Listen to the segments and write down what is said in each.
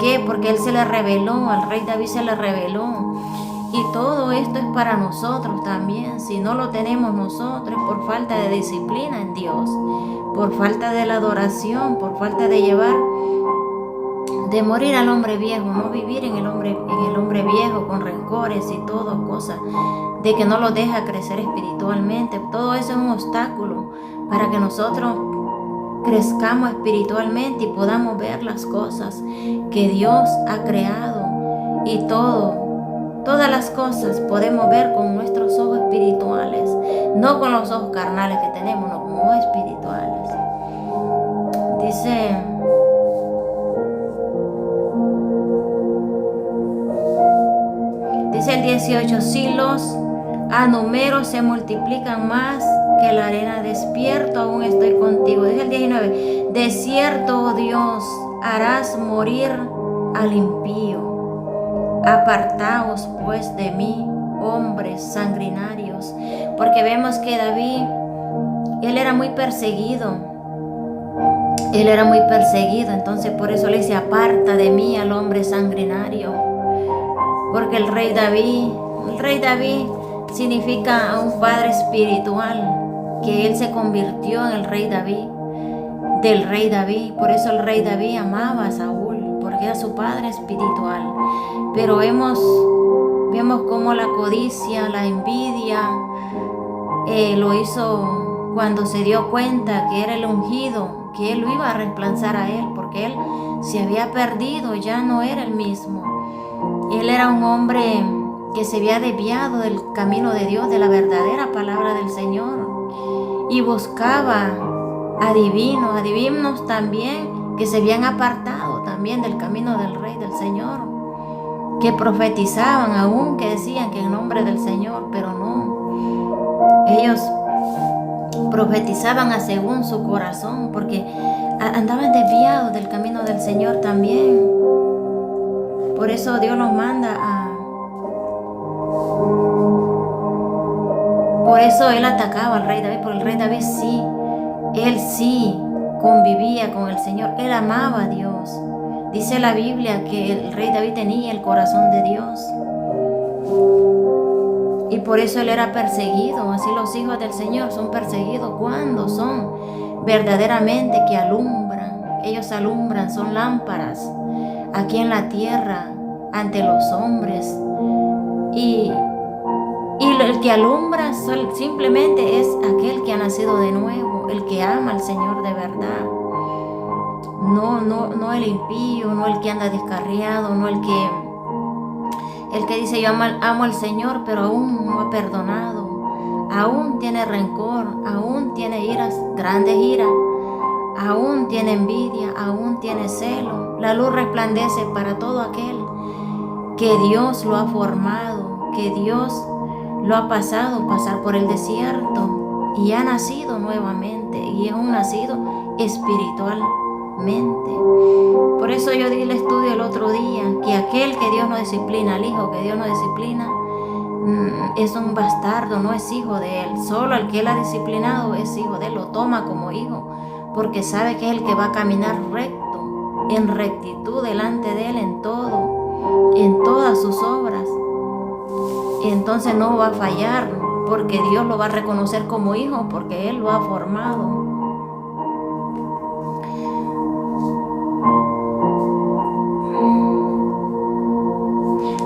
qué? Porque él se le reveló, al rey David se le reveló. Y todo esto es para nosotros también. Si no lo tenemos nosotros, por falta de disciplina en Dios, por falta de la adoración, por falta de llevar, de morir al hombre viejo, no vivir en el hombre viejo con rencores y todo, cosas de que no lo deja crecer espiritualmente. Todo eso es un obstáculo para que nosotros crezcamos espiritualmente y podamos ver las cosas que Dios ha creado. Y todas las cosas podemos ver con nuestros ojos espirituales, no con los ojos carnales que tenemos, no, con ojos espirituales. Dice el 18, si los anumeros se multiplican más que la arena, despierto aún estoy contigo. Dice el 19, de cierto, oh Dios, harás morir al impío. Apartaos pues de mí, hombres sanguinarios. Porque vemos que David, él era muy perseguido. Entonces por eso le dice, aparta de mí al hombre sanguinario. Porque el rey David significa a un padre espiritual, que él se convirtió en el rey David, del rey David. Por eso el rey David amaba a Saúl, porque era su padre espiritual. Pero vemos cómo la codicia, la envidia, lo hizo cuando se dio cuenta que era el ungido, que él lo iba a reemplazar a él, porque él se había perdido, ya no era el mismo. Él era un hombre que se había desviado del camino de Dios, de la verdadera palabra del Señor, y buscaba adivinos también, que se habían apartado también del camino del Rey, del Señor, que profetizaban aún, que decían que en nombre del Señor, pero no. Ellos profetizaban a según su corazón, porque andaban desviados del camino del Señor también. Por eso Dios los manda Por eso él atacaba al rey David, porque el rey David él sí convivía con el Señor, él amaba a Dios. Dice la Biblia que el rey David tenía el corazón de Dios. Y por eso él era perseguido. Así los hijos del Señor son perseguidos cuando son verdaderamente que alumbran. Ellos alumbran, son lámparas aquí en la tierra ante los hombres. Y el que alumbra simplemente es aquel que ha nacido de nuevo, el que ama al Señor de verdad. No el impío, no el que anda descarriado, no el que dice yo amo al Señor, pero aún no ha perdonado, aún tiene rencor, aún tiene grandes iras, aún tiene envidia, aún tiene celo. La luz resplandece para todo aquel que Dios lo ha formado, que Dios lo ha pasar por el desierto y ha nacido nuevamente, y es un nacido espiritualmente. Por eso yo di el estudio el otro día, que aquel que Dios no disciplina, al hijo que Dios no disciplina, es un bastardo, no es hijo de él. Solo el que él ha disciplinado es hijo de él, lo toma como hijo, porque sabe que es el que va a caminar recto, en rectitud delante de él en todo, en todas sus obras. Entonces no va a fallar, porque Dios lo va a reconocer como hijo, porque él lo ha formado.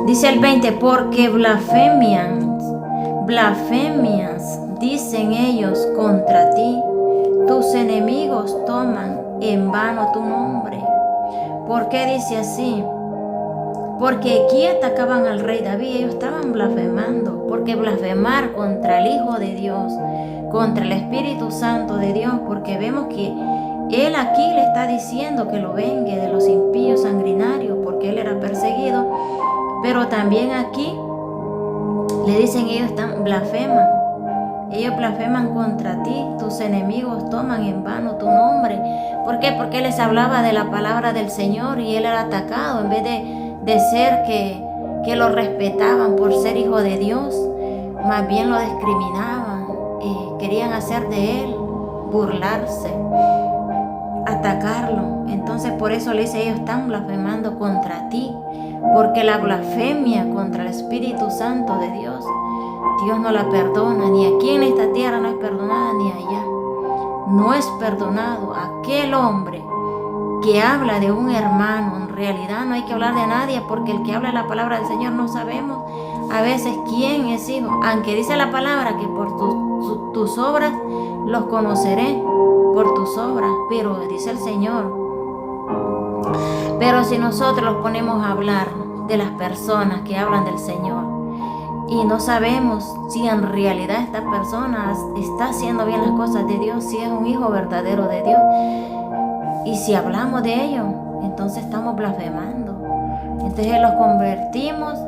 Dice el 20, porque blasfemias dicen ellos contra ti, tus enemigos toman en vano tu nombre. ¿Por qué dice así? Porque aquí atacaban al rey David, ellos estaban blasfemando, porque blasfemar contra el Hijo de Dios, contra el Espíritu Santo de Dios, porque vemos que él aquí le está diciendo que lo vengue de los impíos sanguinarios, porque él era perseguido. Pero también aquí le dicen ellos blasfeman. Ellos blasfeman contra ti, tus enemigos toman en vano tu nombre. ¿Por qué? Porque él les hablaba de la palabra del Señor y él era atacado. En vez de ser que lo respetaban por ser hijo de Dios, más bien lo discriminaban. Querían hacer de él, burlarse. atacarlo. Entonces por eso le dice, ellos están blasfemando contra ti, porque la blasfemia contra el Espíritu Santo de Dios, Dios no la perdona, ni aquí en esta tierra no es perdonada, ni allá. No es perdonado aquel hombre que habla de un hermano. En realidad no hay que hablar de nadie, porque el que habla la palabra del Señor no sabemos a veces quién es hijo, aunque dice la palabra que por tus obras los conoceré, por tus obras, pero dice el Señor. Pero si nosotros los ponemos a hablar de las personas que hablan del Señor y no sabemos si en realidad esta persona está haciendo bien las cosas de Dios, si es un hijo verdadero de Dios, y si hablamos de ello, entonces estamos blasfemando. Entonces los convertimos.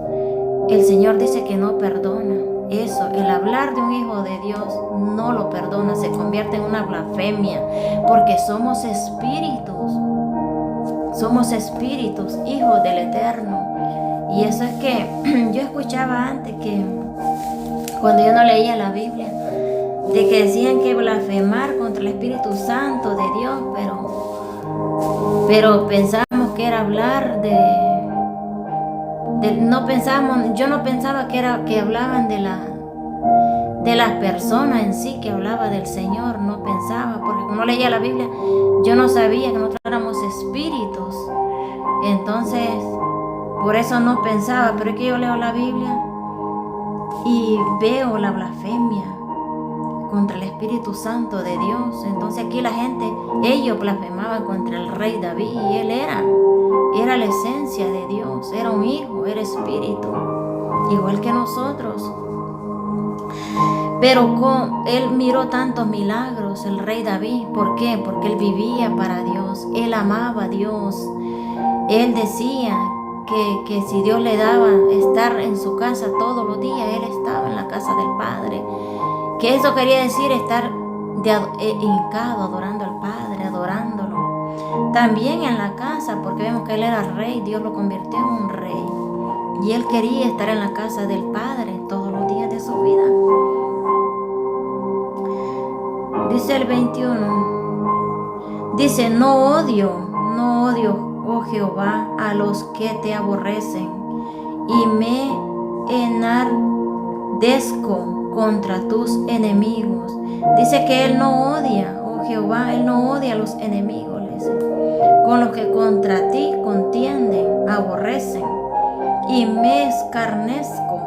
El Señor dice que no perdona. Eso, el hablar de un hijo de Dios no lo perdona, se convierte en una blasfemia, porque somos espíritus, hijos del Eterno. Y eso es que yo escuchaba antes, que cuando yo no leía la Biblia, de que decían que blasfemar contra el Espíritu Santo de Dios, pero pensábamos que era hablar yo no pensaba que hablaban de las personas en sí, que hablaba del Señor. No pensaba, porque como no leía la Biblia, yo no sabía que nosotros éramos espíritus. Entonces, por eso no pensaba. Pero es que yo leo la Biblia y veo la blasfemia contra el Espíritu Santo de Dios. Entonces aquí la gente, ellos blasfemaban contra el rey David, y él era la esencia de Dios, era un hijo, era espíritu, igual que nosotros. Pero él miró tantos milagros, el rey David. ¿Por qué? Porque él vivía para Dios, él amaba a Dios. Él decía que si Dios le daba estar en su casa todos los días, él estaba en la casa del Padre. Que eso quería decir estar hincado, adorando al Padre, adorándolo. También en la casa, porque vemos que él era rey, Dios lo convirtió en un rey. Y él quería estar en la casa del Padre todos los días de su vida. Dice el 21. Dice, no odio, oh Jehová, a los que te aborrecen, y me enardezco contra tus enemigos. Dice que él no odia, oh Jehová, él no odia a los enemigos, con los que contra ti contienden, aborrecen, y me escarnezco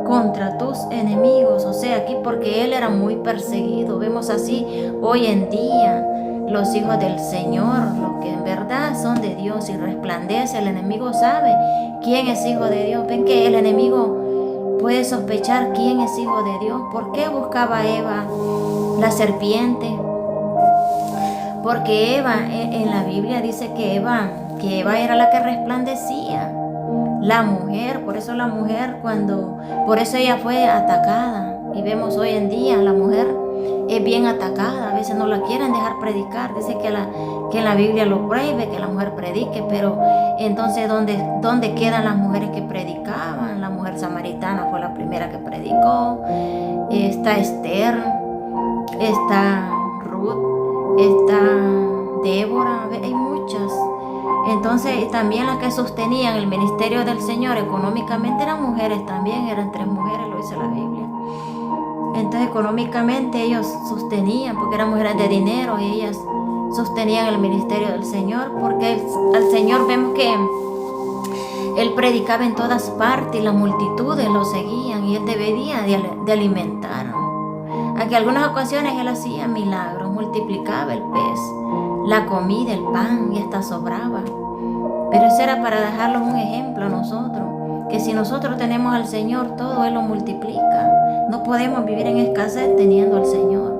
contra tus enemigos. O sea, aquí porque él era muy perseguido. Vemos así hoy en día los hijos del Señor, los que en verdad son de Dios y resplandece. El enemigo sabe quién es hijo de Dios. Ven que el enemigo puede sospechar quién es hijo de Dios. ¿Por qué buscaba Eva la serpiente? Porque Eva, en la Biblia dice que Eva era la que resplandecía, la mujer. Por eso la mujer, por eso ella fue atacada. Y vemos hoy en día la mujer es bien atacada. A veces no la quieren dejar predicar. Dice que en la Biblia lo prohíbe que la mujer predique, pero entonces ¿dónde quedan las mujeres que predicaban? La mujer samaritana fue la primera que predicó. Está Esther, está Ruth, está Débora, hay muchas. Entonces también las que sostenían el ministerio del Señor económicamente eran mujeres también, eran 3 mujeres, lo dice la Biblia. Entonces económicamente ellos sostenían, porque eran mujeres de dinero, y ellas sostenían el ministerio del Señor, porque al Señor vemos que él predicaba en todas partes y las multitudes lo seguían, y él debía de alimentar. Aquí algunas ocasiones él hacía milagros, multiplicaba el pez, la comida, el pan, y hasta sobraba. Pero eso era para dejarles un ejemplo a nosotros, que si nosotros tenemos al Señor, todo Él lo multiplica. No podemos vivir en escasez teniendo al Señor,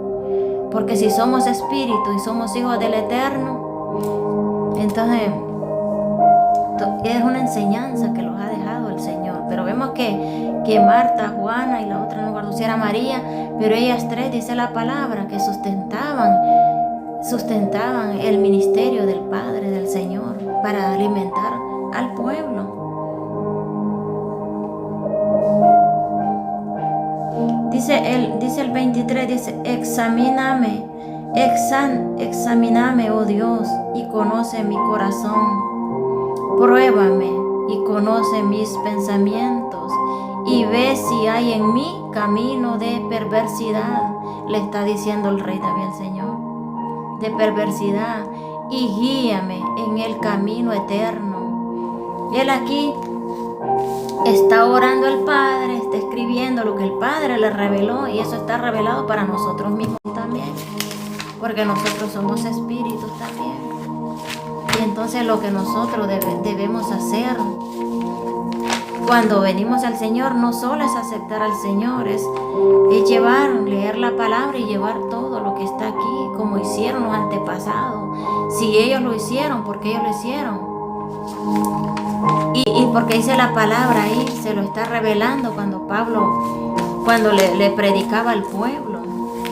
porque si somos espíritu y somos hijos del Eterno, entonces es una enseñanza que los ha dejado el Señor. Pero vemos que Marta, Juana y la otra, no me acuerdo si era María, pero ellas 3, dice la palabra, que sustentaban el ministerio del Padre, del Señor, para alimentar al pueblo. Dice el 23, dice, examíname Examíname, oh Dios, y conoce mi corazón. Pruébame y conoce mis pensamientos y ve si hay en mí camino de perversidad. Le está diciendo el rey David al Señor, de perversidad, y guíame en el camino eterno. Él aquí está orando al Padre, está escribiendo lo que el Padre le reveló, y eso está revelado para nosotros mismos también, porque nosotros somos espíritus también. Y entonces lo que nosotros debemos hacer cuando venimos al Señor no solo es aceptar al Señor, es leer la palabra y llevar todo lo que está aquí, como hicieron los antepasados. Si ellos lo hicieron, porque ellos lo hicieron. Y porque dice la palabra ahí, se lo está revelando cuando le predicaba al pueblo.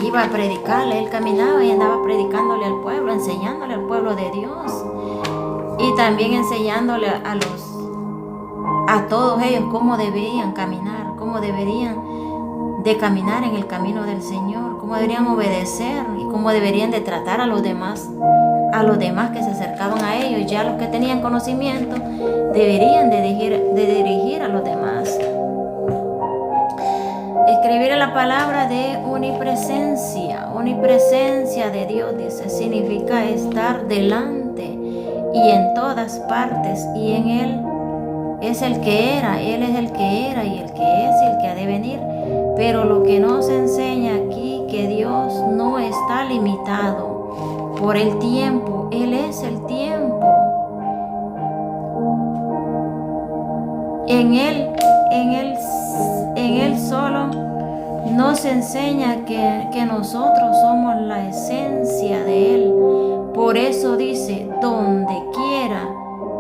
Iba a predicarle, él caminaba y andaba predicándole al pueblo, enseñándole al pueblo de Dios. Y también enseñándole a todos ellos cómo deberían caminar, cómo deberían de caminar en el camino del Señor, cómo deberían obedecer y cómo deberían de tratar a los demás que se acercaban a ellos. Ya los que tenían conocimiento deberían de dirigir a los demás. Escribir la palabra de omnipresencia de Dios, dice, significa estar delante y en todas partes, y en Él es el que era, Él es el que era y el que es y el que ha de venir. Pero lo que nos enseña aquí, que Dios no está limitado por el tiempo, Él es el tiempo. En Él solo nos enseña que nosotros somos la esencia de Él. Por eso dice, donde quiera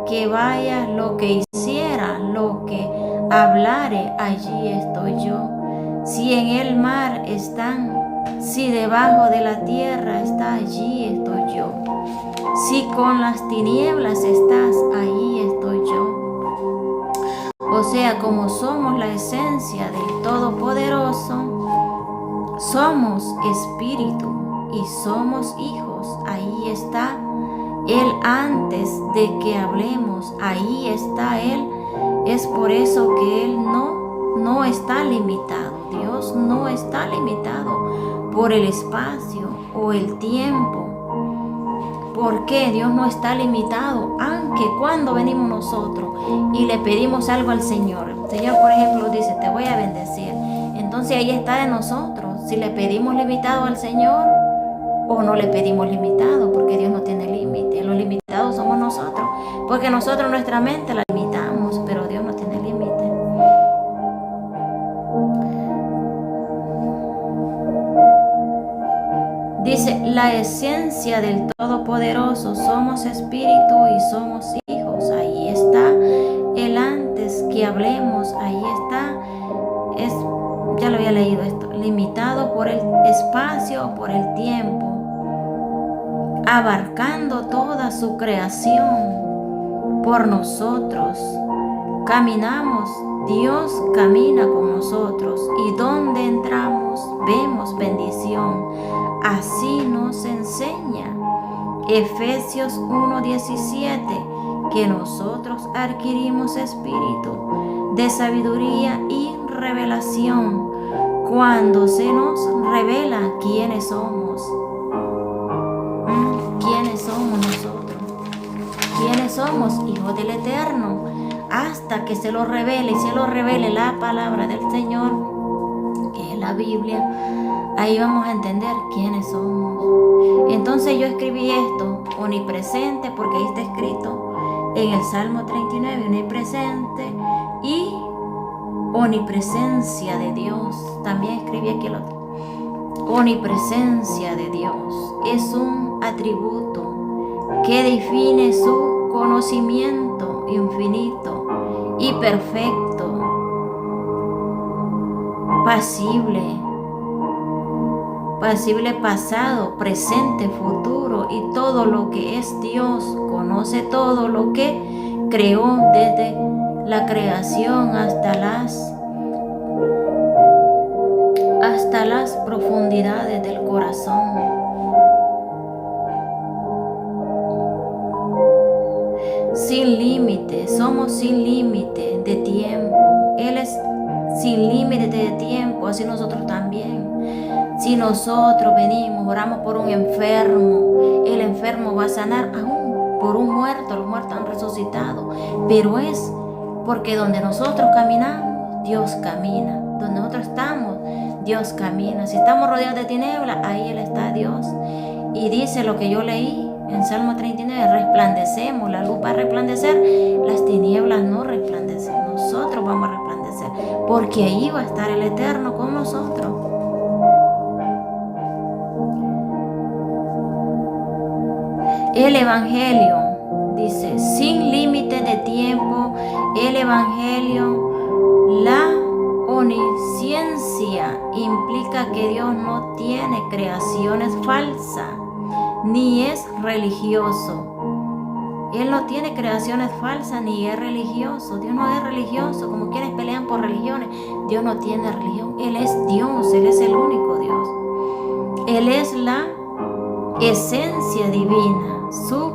que vaya, lo que hiciera, lo que hablare, allí estoy yo. Si en el mar están, si debajo de la tierra está, allí estoy yo. Si con las tinieblas estás, ahí estoy yo. O sea, como somos la esencia del Todopoderoso, somos espíritu y somos hijos, ahí está Él antes de que hablemos, ahí está Él. Es por eso que Él no está limitado. Dios no está limitado por el espacio o el tiempo. ¿Por qué Dios no está limitado? Aunque cuando venimos nosotros y le pedimos algo al Señor, el Señor, por ejemplo, dice, te voy a bendecir. Entonces ahí está de nosotros, si le pedimos limitado al Señor o no le pedimos limitado, porque Dios no tiene límite. Los limitados somos nosotros, porque nosotros nuestra mente la limitamos, pero Dios no tiene límite. Dice, la esencia del Todopoderoso, somos espíritu y somos hijos, ahí está. El antes que hablemos, ahí está. Ya lo había leído esto, limitado por el espacio, por el tiempo, abarcando toda su creación por nosotros. Caminamos, Dios camina con nosotros, y donde entramos vemos bendición. Así nos enseña Efesios 1:17, que nosotros adquirimos espíritu de sabiduría y revelación cuando se nos revela quiénes somos. ¿Quiénes somos nosotros? ¿Quiénes somos? Hijos del Eterno. Hasta que se lo revele, y se lo revele la palabra del Señor, que es la Biblia, ahí vamos a entender quiénes somos. Entonces yo escribí esto, omnipresente, porque ahí está escrito en el Salmo 39, omnipresente y omnipresencia de Dios. También escribí aquí el otro. Omnipresencia de Dios es un atributo que define su conocimiento infinito y perfecto, pasible pasado, presente, futuro, y todo lo que es Dios. Conoce todo lo que creó desde la creación hasta las profundidades del corazón. Dios sin límite de tiempo. Él es sin límite de tiempo, así nosotros también. Si nosotros venimos, oramos por un enfermo, el enfermo va a sanar aún por un muerto. Los muertos han resucitado, pero es porque donde nosotros caminamos, Dios camina. Donde nosotros estamos, Dios camina. Si estamos rodeados de tinieblas, ahí Él está, Dios. Y dice lo que yo leí en Salmo 39, resplandecemos, la luz va a resplandecer, las tinieblas no resplandecen, nosotros vamos a resplandecer, porque ahí va a estar el Eterno con nosotros. El Evangelio, dice, sin límite de tiempo, el Evangelio, la omnisciencia implica que Dios no tiene creaciones falsas, ni es religioso. Él no tiene creaciones falsas, ni es religioso. Dios no es religioso, como quienes pelean por religiones. Dios no tiene religión. Él es Dios, Él es el único Dios. Él es la esencia divina. Su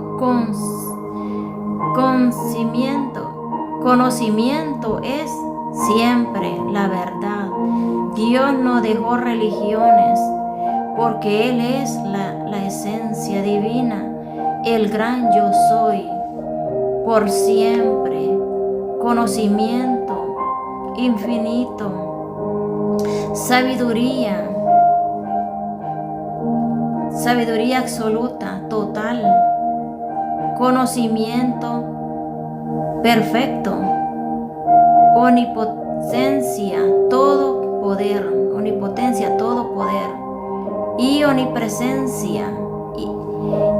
conocimiento es siempre la verdad. Dios no dejó religiones porque Él es la esencia divina, el gran yo soy, por siempre, conocimiento infinito, sabiduría absoluta, total, conocimiento perfecto, omnipotencia, todo poder, y omnipresencia.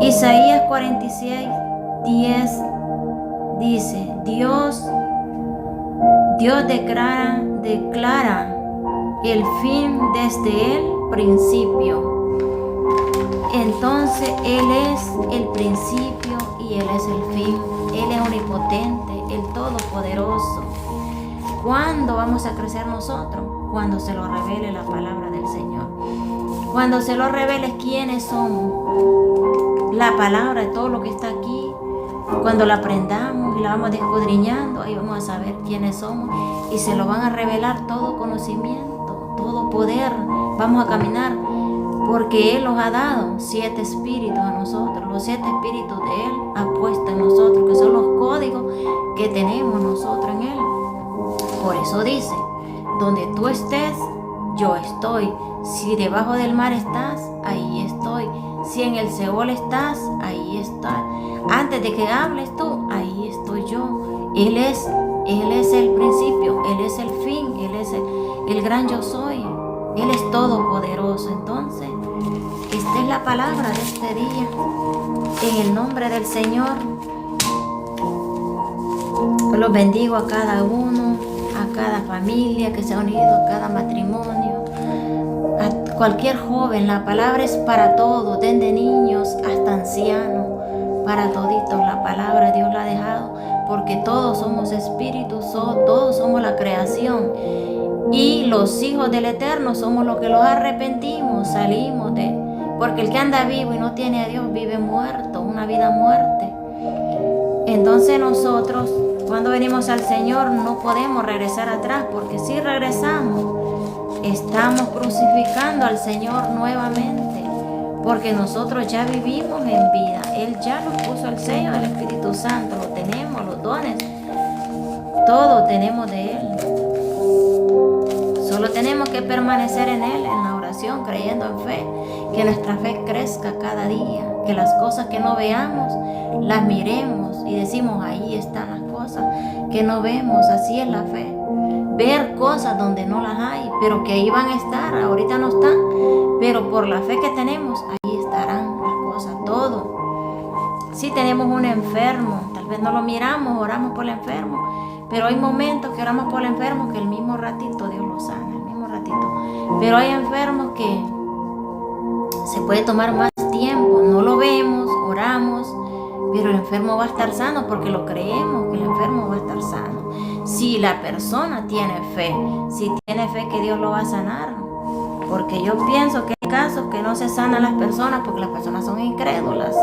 Isaías 46:10 dice, Dios declara el fin desde el principio. Entonces Él es el principio y Él es el fin. Él es omnipotente, el todopoderoso. ¿Cuándo vamos a crecer nosotros? Cuando se lo revele la palabra del Señor. Cuando se lo revele quiénes somos. La palabra de todo lo que está aquí. Cuando la aprendamos y la vamos escudriñando, ahí vamos a saber quiénes somos. Y se lo van a revelar todo conocimiento, todo poder. Vamos a caminar. Porque Él nos ha dado 7 espíritus a nosotros. Los 7 espíritus de Él ha puesto en nosotros, que son los códigos que tenemos nosotros en Él. Por eso dice, donde tú estés, yo estoy. Si debajo del mar estás, ahí estoy. Si en el Seol estás, ahí estás. Antes de que hables tú, ahí estoy yo. Él es el principio, Él es el fin, Él es el gran yo soy. Él es todopoderoso. Entonces, esta es la palabra de este día. En el nombre del Señor, los bendigo a cada uno, a cada familia que se ha unido, a cada matrimonio, a cualquier joven. La palabra es para todos, desde niños hasta ancianos, para toditos. La palabra Dios la ha dejado, porque todos somos espíritus, todos somos la creación. Y los hijos del Eterno somos los que los arrepentimos, salimos de... Porque el que anda vivo y no tiene a Dios vive muerto, una vida muerte. Entonces nosotros, cuando venimos al Señor, no podemos regresar atrás, porque si regresamos, estamos crucificando al Señor nuevamente, porque nosotros ya vivimos en vida. Él ya nos puso el sello del Espíritu Santo, lo tenemos, los dones, todo tenemos de Él. Solo tenemos que permanecer en Él, en la oración, creyendo en fe, que nuestra fe crezca cada día, que las cosas que no veamos, las miremos y decimos, ahí están las cosas que no vemos. Así es la fe, ver cosas donde no las hay, pero que ahí van a estar. Ahorita no están, pero por la fe que tenemos, ahí estarán las cosas, todo. Si tenemos un enfermo, tal vez no lo miramos, oramos por el enfermo, pero hay momentos que oramos por el enfermo que el mismo ratito Dios lo sana, el mismo ratito. Pero hay enfermos que se puede tomar más tiempo, no lo vemos, oramos, pero el enfermo va a estar sano porque lo creemos que el enfermo va a estar sano. Si la persona tiene fe, si tiene fe que Dios lo va a sanar. Porque yo pienso que hay casos que no se sanan las personas porque las personas son incrédulas,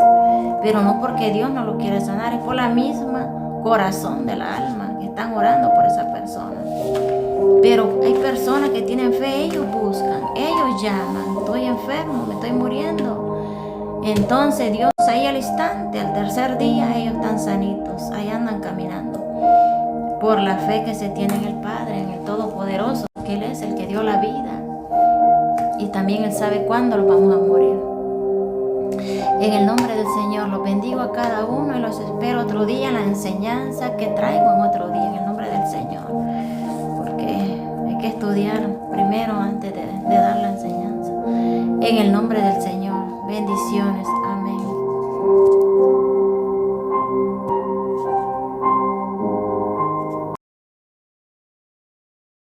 pero no porque Dios no lo quiere sanar, es por la misma corazón del alma, que están orando por esa persona. Pero hay personas que tienen fe, ellos buscan, ellos llaman, estoy enfermo, me estoy muriendo. Entonces Dios ahí al instante, al tercer día, ellos están sanitos, ahí andan caminando. Por la fe que se tiene en el Padre, en el Todopoderoso, que Él es el que dio la vida. Y también Él sabe cuándo los vamos a morir. En el nombre del Señor los bendigo a cada uno y los espero otro día en la enseñanza que traigo en otro día, en el nombre del Señor. Porque hay que estudiar primero antes de dar la enseñanza. En el nombre del Señor, bendiciones.